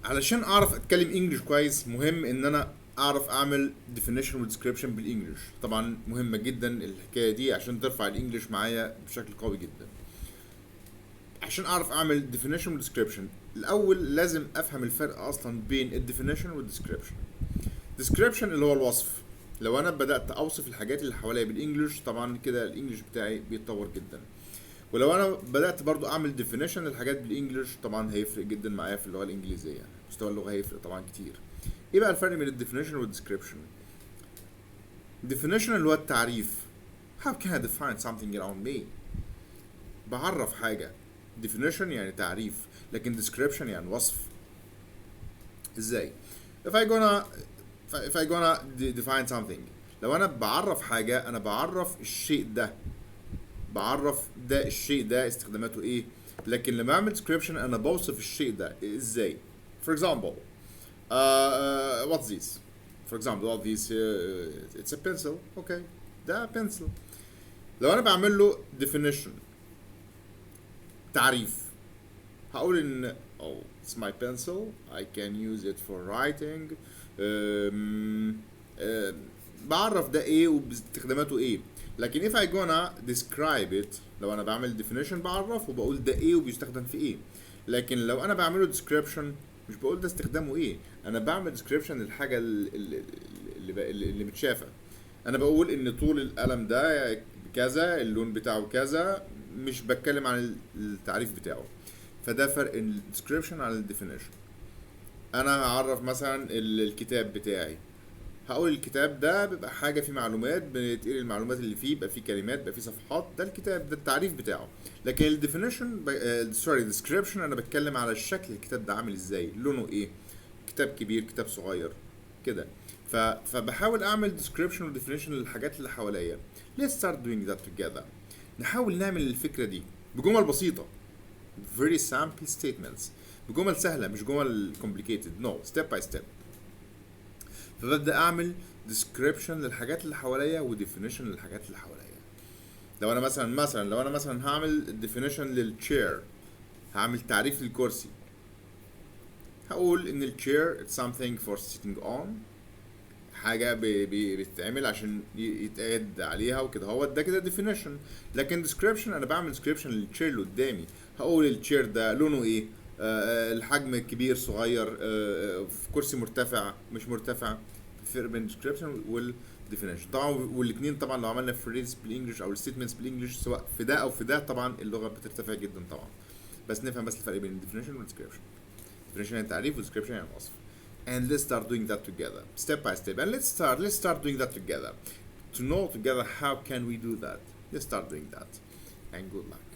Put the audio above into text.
علشان اعرف اتكلم انجلش كويس مهم ان انا اعرف اعمل definition و description بالانجلش. طبعا مهمة جدا الحكاية دي عشان ترفع الانجلش معايا بشكل قوي جدا. عشان اعرف اعمل definition و description الاول لازم افهم الفرق اصلا بين ال definition وال description. description اللي هو الوصف. لو انا بدأت اوصف الحاجات اللي حواليا بالانجلش طبعا كده الانجلش بتاعي بيتطور جدا. ولو انا بدات برضو اعمل definition للحاجات بالانجلش طبعا هيفرق جدا معايا في اللغه الانجليزيه، مستوى اللغه هيفرق طبعا كتير. ايه بقى الفرق بين الديفينيشن والديسكريبشن؟ definition اللي هو التعريف. how can I define something around me؟ بعرف حاجه. definition يعني تعريف، لكن description يعني وصف. ازاي؟ if I gonna define something، لو انا بعرف حاجه انا بعرف الشيء ده، بعرف ده الشيء ده استخداماته ايه. لكن لما اعمل description انا بوصف الشيء ده ازاي. for example what's this. for example what this it's a pencil. okay ده pencil. لو انا بعمل له definition تعريف هقول ان oh it's my pencil I can use it for writing. بعرف ده ايه وباستخداماته ايه. لكن if I gonna describe it، لو انا بعمل definition بعرف وبقول ده ايه وبيستخدم في ايه. لكن لو انا بعمله description مش بقول ده استخدامه ايه، انا بعمل description للحاجه اللي متشافه. انا بقول ان طول القلم ده كذا، اللون بتاعه كذا، مش بتكلم عن التعريف بتاعه. فده فرق ال description عن ال definition. انا هعرف مثلا الكتاب بتاعي، هقول الكتاب ده بيبقى حاجه فيه معلومات، بتقري المعلومات اللي فيه، بيبقى فيه كلمات، بيبقى فيه صفحات، ده الكتاب، ده التعريف بتاعه. لكن الديفينيشن سوري ديسكريبشن انا بتكلم على الشكل، الكتاب ده عامل ازاي، لونه ايه، كتاب كبير كتاب صغير كده. فبحاول اعمل description و definition للحاجات اللي حواليا. let's start doing that together. نحاول نعمل الفكره دي بجمل بسيطه، very simple statements، بجمل سهله مش جمل complicated. no step by step. فببدأ أعمل description للحاجات اللي حواليا و definition للحاجات اللي حواليا. لو أنا مثلا هعمل definition للchair، هعمل تعريف للكرسي، هقول إن الchair it's something for sitting on، حاجة بتتعمل عشان يتقعد عليها وكده، هو ده كده definition. لكن description أنا بعمل description للchair اللي قدامي، هقول الchair ده لونه إيه، الحجم كبير صغير، في كرسي مرتفع مش مرتفع. الفرق بين description وال definition طبعا، والاثنين طبعا لو عملنا phrase بالانجلش او statements بالانجلش سواء في ده او في ده طبعا اللغه بترتفع جدا طبعا. بس نفهم بس الفرق بين definition وال description. definition يعني تعريف و description يعني وصف. and let's start doing that together step by step. and let's start doing that together to know together how can we do that. let's start doing that and good luck.